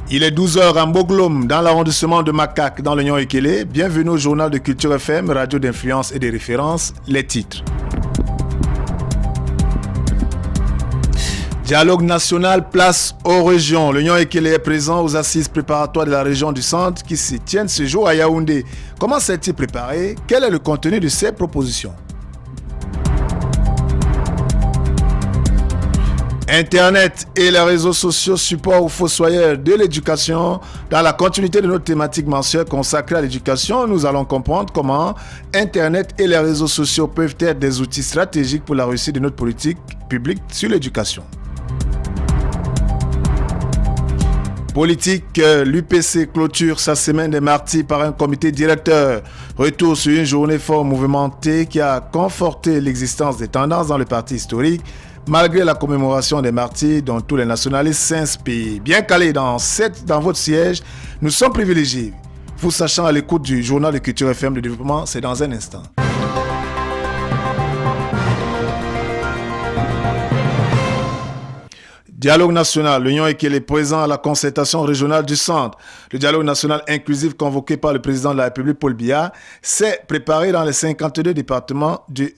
Il est 12h à Mboglom, dans l'arrondissement de Makak, dans l'Union Ekele. Bienvenue au journal de Culture FM, radio d'influence et de référence. Les titres. Dialogue national, place aux régions. L'Union Ekele est présent aux assises préparatoires de la région du centre qui se tiennent ce jour à Yaoundé. Comment s'est-il préparé? Quel est le contenu de ces propositions? Internet et les réseaux sociaux support aux fossoyeurs de l'éducation. Dans la continuité de notre thématique mensuelle consacrée à l'éducation, nous allons comprendre comment Internet et les réseaux sociaux peuvent être des outils stratégiques pour la réussite de notre politique publique sur l'éducation. Politique, l'UPC clôture sa semaine des martyrs par un comité directeur. Retour sur une journée fort mouvementée qui a conforté l'existence des tendances dans le parti historique, malgré la commémoration des martyrs dont tous les nationalistes s'inspirent. Bien calés dans votre siège, nous sommes privilégiés. Vous sachant à l'écoute du journal de Culture FM de développement, c'est dans un instant. Dialogue national, l'Union Ekele est présent à la concertation régionale du centre. Le dialogue national inclusif convoqué par le président de la République, Paul Biya, s'est préparé dans les 52 départements du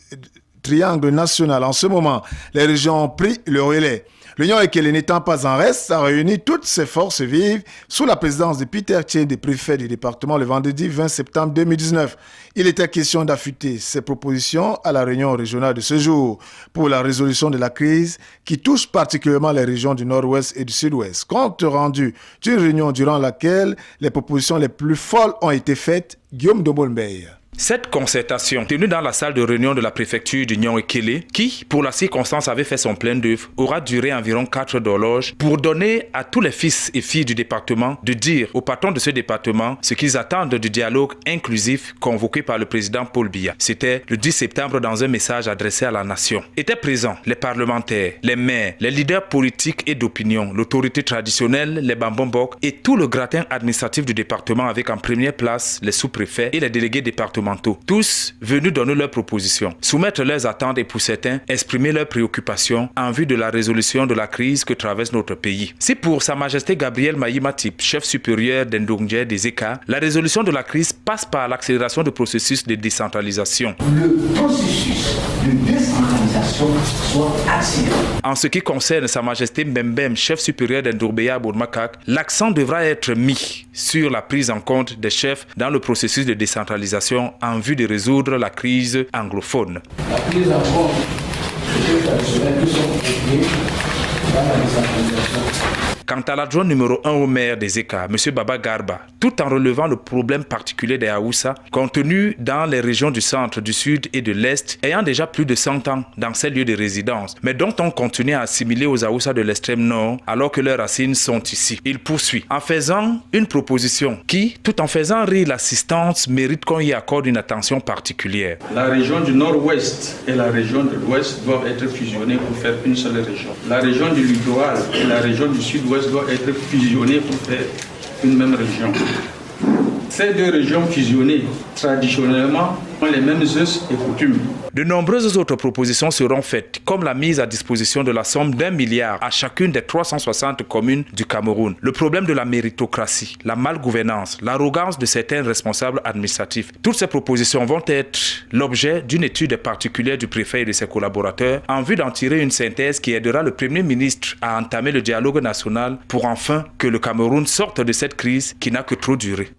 triangle national. En ce moment, les régions ont pris le relais. L'Union Ekele n'étant pas en reste, a réuni toutes ses forces vives sous la présidence de Peter Tchien, des préfets du département, le vendredi 20 septembre 2019. Il était question d'affûter ses propositions à la réunion régionale de ce jour pour la résolution de la crise qui touche particulièrement les régions du nord-ouest et du sud-ouest. Compte rendu d'une réunion durant laquelle les propositions les plus folles ont été faites, Guillaume Dombolmeyer. Cette concertation, tenue dans la salle de réunion de la préfecture d'Union Ekele, qui, pour la circonstance, avait fait son plein d'œuvre, aura duré environ 4 heures d'horloge pour donner à tous les fils et filles du département de dire aux patrons de ce département ce qu'ils attendent du dialogue inclusif convoqué par le président Paul Biya. C'était le 10 septembre dans un message adressé à la nation. Étaient présents les parlementaires, les maires, les leaders politiques et d'opinion, l'autorité traditionnelle, les bambombok et tout le gratin administratif du département avec en première place les sous-préfets et les délégués départementaux. Tous venus donner leurs propositions, soumettre leurs attentes et pour certains, exprimer leurs préoccupations en vue de la résolution de la crise que traverse notre pays. Si pour Sa Majesté Gabriel Maïmatip, chef supérieur d'Ndongdje des ECA, la résolution de la crise passe par l'accélération du processus de décentralisation. Le processus de décentralisation soit accéléré. En ce qui concerne Sa Majesté Mbembem, chef supérieur d'Ndorbeya Bourmakak, l'accent devra être mis sur la prise en compte des chefs dans le processus de décentralisation en vue de résoudre la crise anglophone. La prise en compte des chefs traditionnels qui sont impliqués dans la décentralisation. Quant à l'adjoint numéro 1 au maire des ECA, M. Baba Garba, tout en relevant le problème particulier des Haoussa, contenu dans les régions du centre, du sud et de l'est, ayant déjà plus de 100 ans dans ces lieux de résidence, mais dont on continue à assimiler aux Haoussa de l'extrême nord, alors que leurs racines sont ici. Il poursuit en faisant une proposition qui, tout en faisant rire l'assistance, mérite qu'on y accorde une attention particulière. La région du nord-ouest et la région de l'ouest doivent être fusionnées pour faire une seule région. La région du littoral et la région du sud-ouest doit être fusionnée pour faire une même région. Ces deux régions fusionnées, traditionnellement, ont les mêmes us et coutumes. De nombreuses autres propositions seront faites, comme la mise à disposition de la somme d'1 milliard à chacune des 360 communes du Cameroun. Le problème de la méritocratie, la malgouvernance, l'arrogance de certains responsables administratifs. Toutes ces propositions vont être l'objet d'une étude particulière du préfet et de ses collaborateurs en vue d'en tirer une synthèse qui aidera le Premier ministre à entamer le dialogue national pour enfin que le Cameroun sorte de cette crise qui n'a que trop duré.